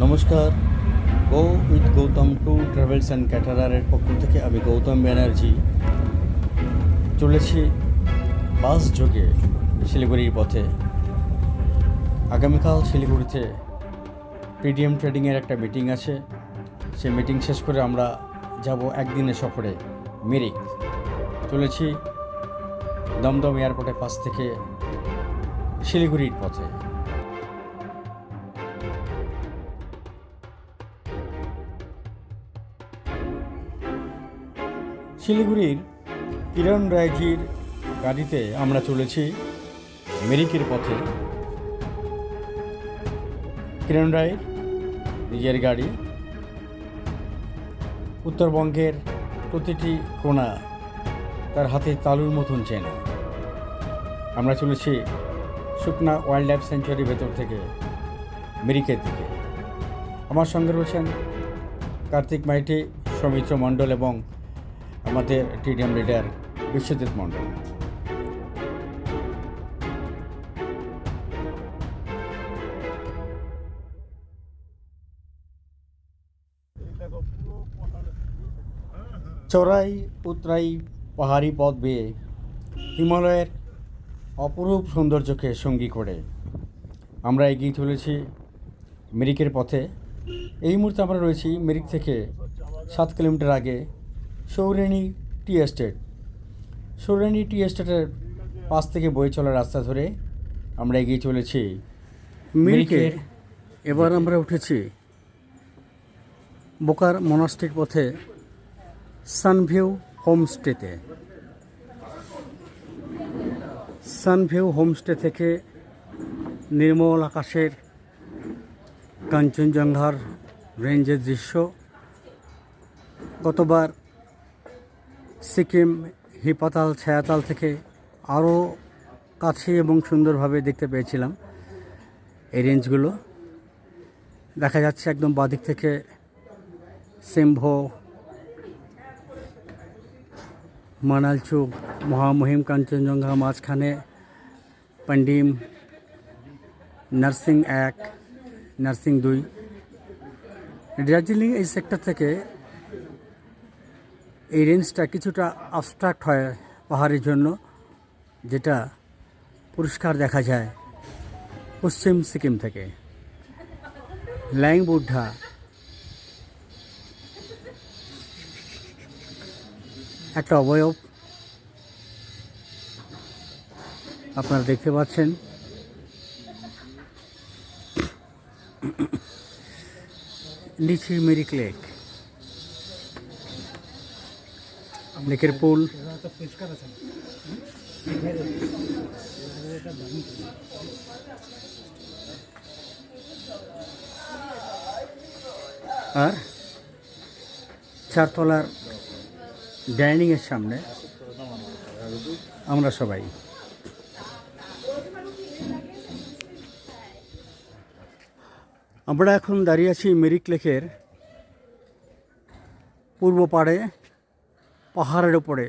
নমস্কার, go with Gautam to travels and ক্যাটারারের পক্ষ থেকে আমি গৌতম ব্যানার্জি চলেছি বাস যোগে শিলিগুড়ির পথে। আগামীকাল শিলিগুড়িতে পিডিএম ট্রেডিংয়ের একটা মিটিং আছে। সেই মিটিং শেষ করে আমরা যাব একদিনের সফরে মিরিক। চলেছি দমদম এয়ারপোর্টের পাশ থেকে শিলিগুড়ির পথে। শিলিগুড়ির কিরণ রায়জির গাড়িতে আমরা চলেছি মিরিকের পথে। কিরণ রায়ের নিজের গাড়ি, উত্তরবঙ্গের প্রতিটি কোণা তার হাতে তালুর মতন চেনা। আমরা চলেছি সুকনা ওয়াইল্ড লাইফ স্যাংচুয়ারির ভেতর থেকে মিরিকের দিকে। আমার সঙ্গে রয়েছেন কার্তিক মাইতি, সৌমিত্র মণ্ডল এবং আমাদের টিডিএম লিডার বিশ্বজিৎ মণ্ডল। চড়াই উতরাই পাহাড়ি পথ বেয়ে হিমালয়ের অপরূপ সৌন্দর্যকে সঙ্গী করে আমরা এগিয়ে চলেছি মিরিকের পথে। এই মুহূর্তে আমরা রয়েছি মিরিক থেকে 7 কিলোমিটার আগে সৌরেনী টি এস্টেট। সৌরেনী টি এস্টেটের পাশ থেকে বয়ে চলা রাস্তা ধরে আমরা এগিয়ে চলেছি মিরিকের। এবার আমরা উঠেছি বোকার মনাস্ট্রির পথে সানভিউ হোমস্টেতে। সানভিউ হোমস্টে থেকে নির্মল আকাশের কাঞ্চনজঙ্ঘার রেঞ্জের দৃশ্য গতবার সিকিম হিপাতাল ছায়াতাল থেকে আরও কাছে এবং সুন্দরভাবে দেখতে পেয়েছিলাম। এই রেঞ্জগুলো দেখা যাচ্ছে একদম বাদিক থেকে সিম্ভো, মানালচু, মহামহিম কাঞ্চনজঙ্ঘা, মাঝখানে পান্ডিম, নার্সিং 1, নার্সিং 2। দার্জিলিং এই সেক্টর থেকে এই রেঞ্জটা কিছুটা আবস্ট্রাক্ট হয় পাহাড়ের জন্য, যেটা পরিষ্কার দেখা যায় পশ্চিম সিকিম থেকে। ল্যাং বুদ্ধা একটা অবয়ব আপনারা দেখতে পাচ্ছেন। নিচে মিরিক লেক, লেকের পুল, আর 4 তলার ডাইনিংয়ের সামনে আমরা সবাই। আমরা এখন দাঁড়িয়ে আছি মিরিক লেকের পূর্ব পাড়ে, পাহাড়ের ওপরে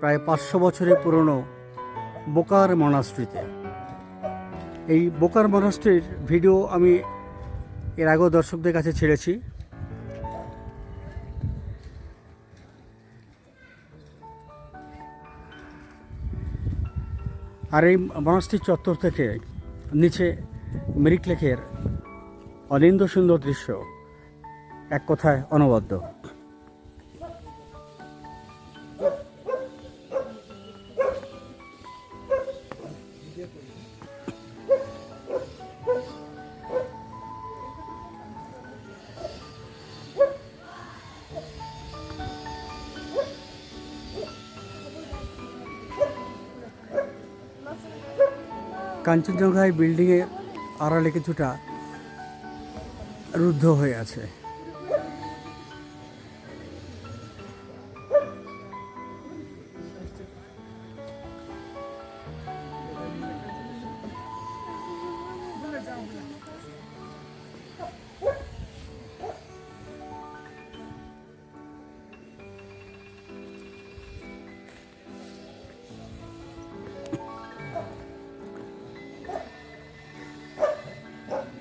প্রায় 500 বছরের পুরনো বোকার মনাস্ট্রিতে। এই বোকার মনাস্ট্রির ভিডিও আমি এর আগেও দর্শকদের কাছে ছেড়েছি। আর এই মনাস্ট্রির চত্বর থেকে নিচে মিরিক লেকের অনিন্দ সুন্দর দৃশ্য এক কথায় অনবদ্য। কাঞ্চনজঙ্ঘায় বিল্ডিংয়ের আড়ালে কিছুটা রুদ্ধ হয়ে আছে।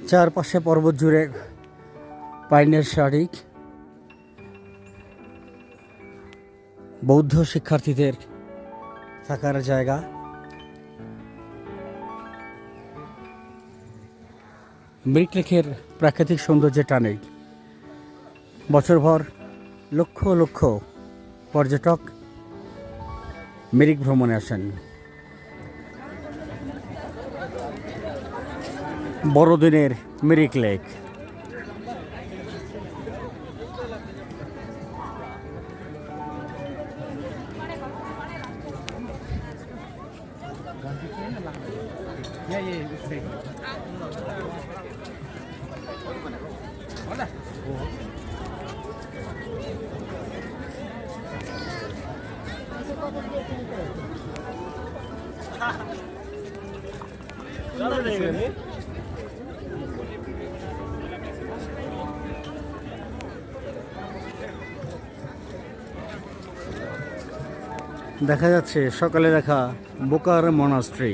চারপাশে পর্বত জুড়ে পাইনের শাড়ি, বৌদ্ধ শিক্ষার্থীদের থাকার জায়গা, মিরিক লেকের প্রাকৃতিক সৌন্দর্যের টানে বছরভর লক্ষ লক্ষ পর্যটক মিরিক ভ্রমণে আসেন। বড়দিনের মিরিক লেক। দেখা যাচ্ছে সকালে দেখা বোকার মনাস্ট্রি।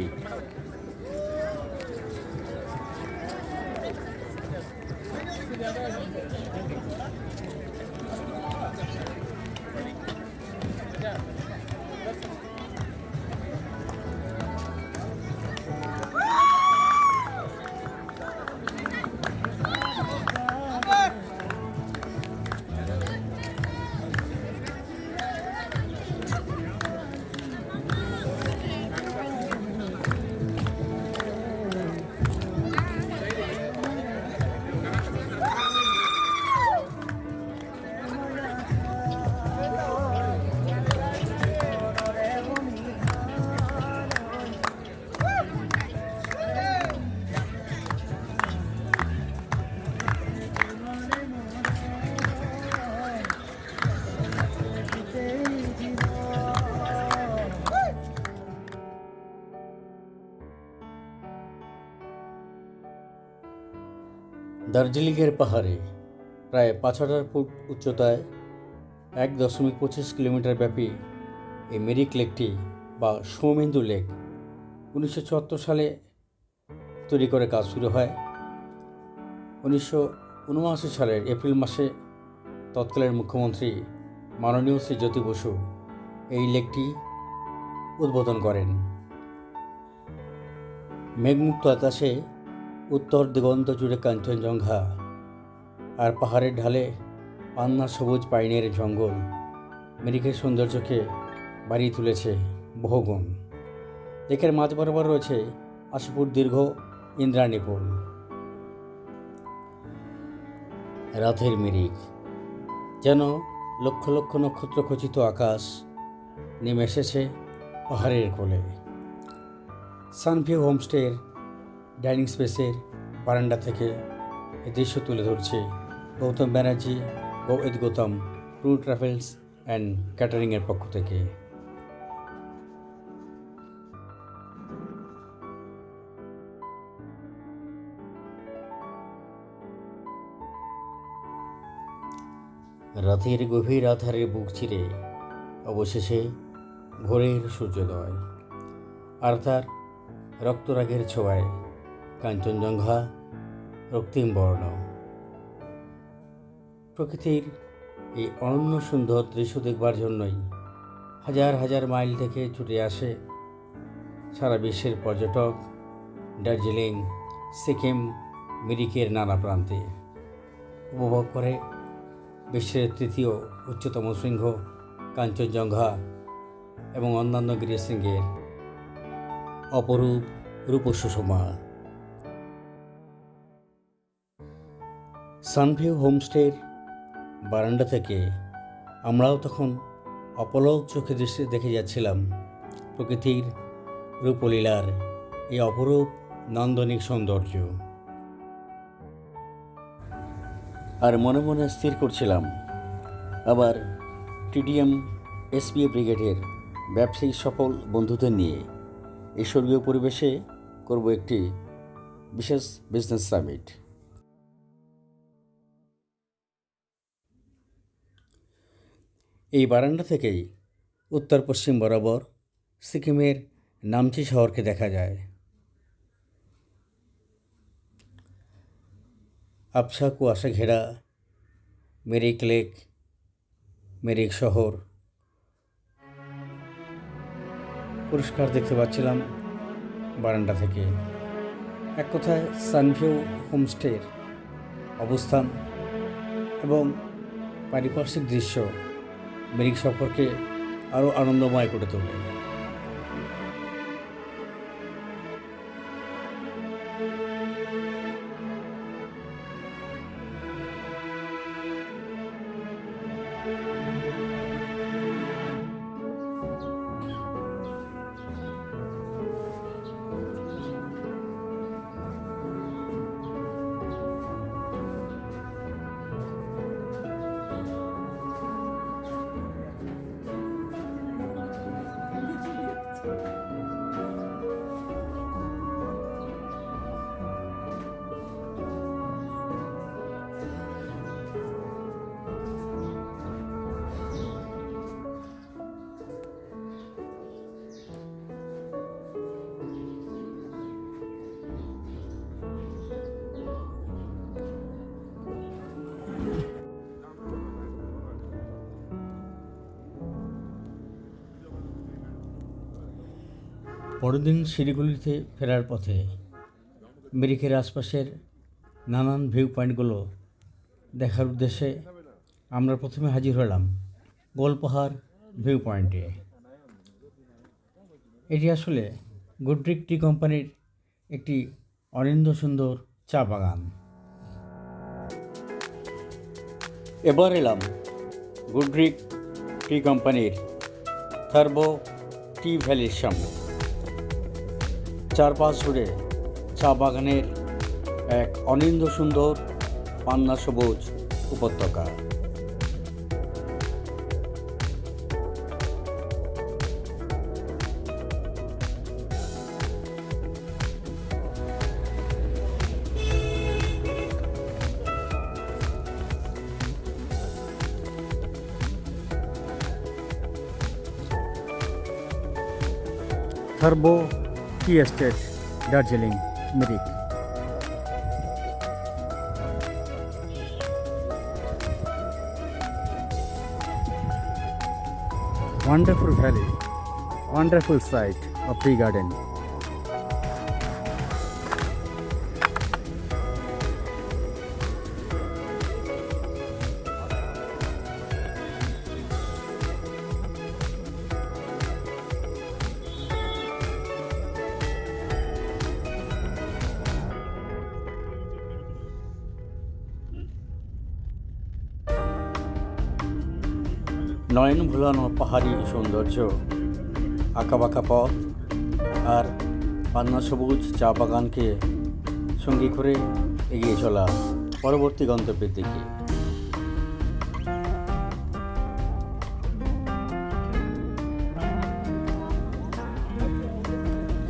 দার্জিলিংয়ের পাহাড়ে প্রায় ৫,০০০ ফুট উচ্চতায় ১.২৫ কিলোমিটার ব্যাপী এই মিরিক লেকটি বা সৌমেন্দু লেক ১৯৭৪ সালে তৈরি করে কাজ শুরু হয়। ১৯৭৯ সালের এপ্রিল মাসে তৎকালীন মুখ্যমন্ত্রী মাননীয় শ্রী জ্যোতি বসু এই লেকটি উদ্বোধন করেন। মেঘমুক্ত আকাশে উত্তর দিগন্ত জুড়ে কাঞ্চনজঙ্ঘা আর পাহাড়ের ঢালে পান্না সবুজ পাইনের জঙ্গল মিরিকের সৌন্দর্যকে বাড়িয়ে তুলেছে বহুগুণ। লেকের মাঝ বরাবর রয়েছে ৮০ ফুট দীর্ঘ ইন্দ্রাণী পুল। রাতের মিরিক যেন লক্ষ লক্ষ নক্ষত্র খচিত আকাশ নেমে এসেছে পাহাড়ের কোলে। সানভিউ হোমস্টের ডাইনিং স্পেসের বারান্দা থেকে এই দৃশ্য তুলে ধরছে গৌতম ব্যানার্জি ও গৌতম ট্যুর ট্রাভেলস অ্যান্ড ক্যাটারিংয়ের পক্ষ থেকে। রাতের গভীর আধারের বুক চিরে অবশেষে ভোরের সূর্যোদয়, আর তার রক্তরাগের ছোঁয়ায় কাঞ্চনজঙ্ঘা রক্তিম বর্ণ। প্রকৃতির এই অনন্য সুন্দর দৃশ্য দেখবার জন্যই হাজার হাজার মাইল থেকে ছুটে আসে সারা বিশ্বের পর্যটক দার্জিলিং, সিকিম, মিরিকের নানা প্রান্তে। উপভোগ করে বিশ্বের তৃতীয় উচ্চতম শৃঙ্গ কাঞ্চনজঙ্ঘা এবং অন্যান্য গিরিশৃঙ্গের অপরূপ রূপসুষমা। সানভিউ হোমস্টের বারান্দা থেকে আমরাও তখন অপলক চোখে দৃশ্যে দেখে যাচ্ছিলাম প্রকৃতির রূপলীলার এই অপরূপ নান্দনিক সৌন্দর্য। আর মনে মনে স্থির করছিলাম আবার টিডিএম এসবিএ ব্রিগেডের ব্যবসায়িক সফল বন্ধুদের নিয়ে এই স্বর্গীয় পরিবেশে করব একটি বিশেষ বিজনেস সামিট। এই বারান্দা থেকেই উত্তর পশ্চিম বরাবর সিকিমের নামচি শহরকে দেখা যায়। আবছা কুয়াশা ঘেরা মেরিক লেক, মেরিক শহর পরিষ্কার দেখতে পাচ্ছিলাম বারান্দা থেকে। এক কথায় সানভিউ হোমস্টের অবস্থান এবং পারিপার্শ্বিক দৃশ্য মেরিক সফরকে আরও আনন্দময় করে তোলে। পরের দিন শিলিগুড়িতে ফেরার পথে মেরিকের আশপাশের নানান ভিউ পয়েন্টগুলো দেখার উদ্দেশ্যে আমরা প্রথমে হাজির হলাম গোলপাহাড় ভিউ পয়েন্টে। এটি আসলে গুডরিক টি কোম্পানির একটি অনিন্দ্য সুন্দর চা বাগান। এবার এলাম গুডরিক টি কোম্পানির থার্বো টি ভ্যালির সামনে। চারপাশ জুড়ে চা বাগানের এক অনিন্দ্য সুন্দর পান্না সবুজ উপত্যকা। Turbo tea estate, Darjeeling, Mirik. Wonderful valley, wonderful sight of tea garden. নয়ন ভুলানো পাহাড়ি সৌন্দর্য, আঁকাবাঁকা পথ আর পান্না সবুজ চা বাগানকে সঙ্গী করে এগিয়ে চলা পরবর্তী গন্তব্যের দিকে।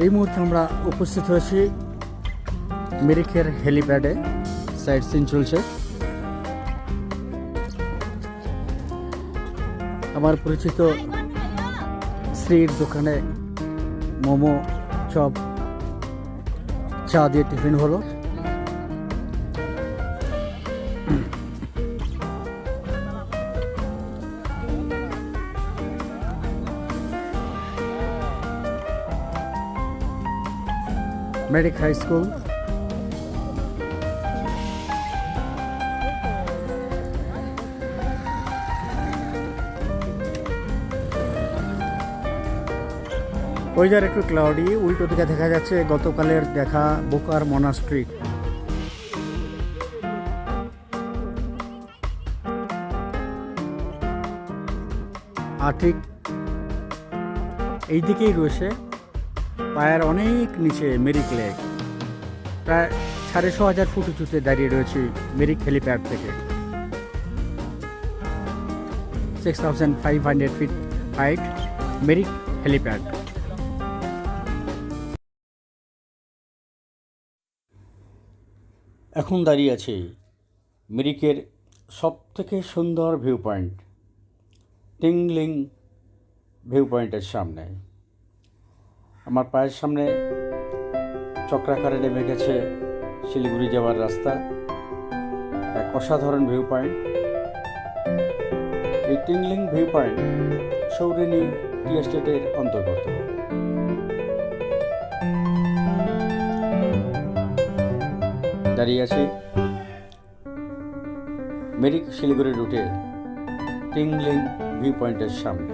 এই মুহূর্তে আমরা উপস্থিত হয়েছি মেরিকের হেলিপ্যাডে। সাইট সিন চলছে। আমার পরিচিত শ্রীর দোকানে মোমো, চপ, চা দিয়ে টিফিন হলো। মেরিক হাই স্কুল, ওয়েদার একটু ক্লাউডি। উল্টো দিকে দেখা যাচ্ছে গতকালের দেখা বোকার মনাস্ট্রি। আর ঠিক এই দিকেই রয়েছে পায়ের অনেক নিচে মেরিক লেক। প্রায় 6,500 ফুট উঁচুতে দাঁড়িয়ে রয়েছে মেরিক হেলিপ্যাড থেকে। 6,500 ফিট হাইট মেরিক হেলিপ্যাড। এখন দাঁড়িয়ে আছি মেরিকের সবথেকে সুন্দর ভিউ পয়েন্ট টিংলিং ভিউ পয়েন্টের সামনে। আমার পায়ের সামনে চক্রাকারে নেমে গেছে শিলিগুড়ি যাওয়ার রাস্তা। এক অসাধারণ ভিউ পয়েন্ট। এই টিংলিং ভিউ পয়েন্ট সৌরিনী টি এস্টেটের অন্তর্গত। দাঁড়িয়ে আছি মেরিক শিলিগুড়ি রুটের টিংলিং ভিউ পয়েন্টের সামনে।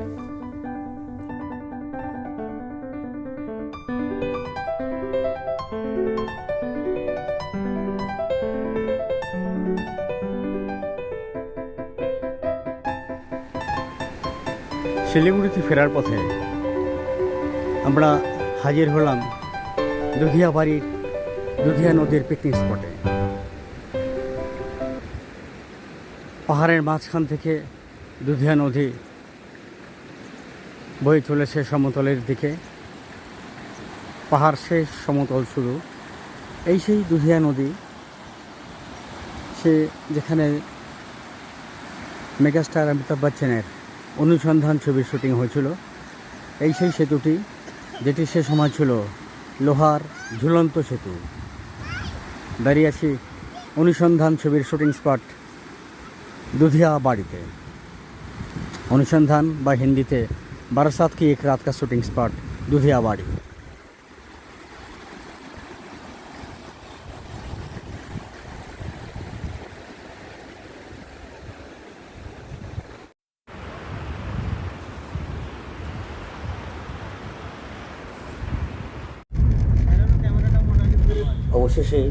শিলিগুড়িতে ফেরার পথে আমরা হাজির হলাম দুধিয়া বাড়ির দুধিয়া নদীর পিকনিক স্পটে। পাহাড়ের মাঝখান থেকে দুধিয়া নদী বয়ে চলেছে সমতলের দিকে। পাহাড় শেষ, সমতল শুরু। এই সেই দুধিয়া নদী, সে যেখানে মেগাস্টার অমিতাভ বচ্চনের অনুসন্ধান ছবির শুটিং হয়েছিল। এই সেই সেতুটি, যেটি সে সময় ছিল লোহার ঝুলন্ত সেতু। দাঁড়িয়ে আছি অনুসন্ধান ছবির শুটিং স্পট দুধিয়া বাড়িতে। অনুসন্ধান বা হিন্দিতে বারাসাত কি এক রাত কা শুটিং স্পট দুধিয়া বাড়ি। অবশেষে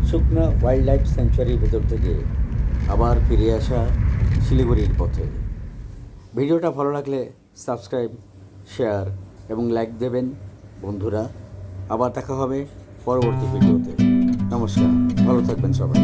শুকনা ওয়াইল্ড লাইফ স্যাংচুয়ারির ভেতর থেকে আবার ফিরে আসা শিলিগুড়ির পথে। ভিডিওটা ভালো লাগলে সাবস্ক্রাইব, শেয়ার এবং লাইক দেবেন বন্ধুরা। আবার দেখা হবে পরবর্তী ভিডিওতে। নমস্কার, ভালো থাকবেন সবাই।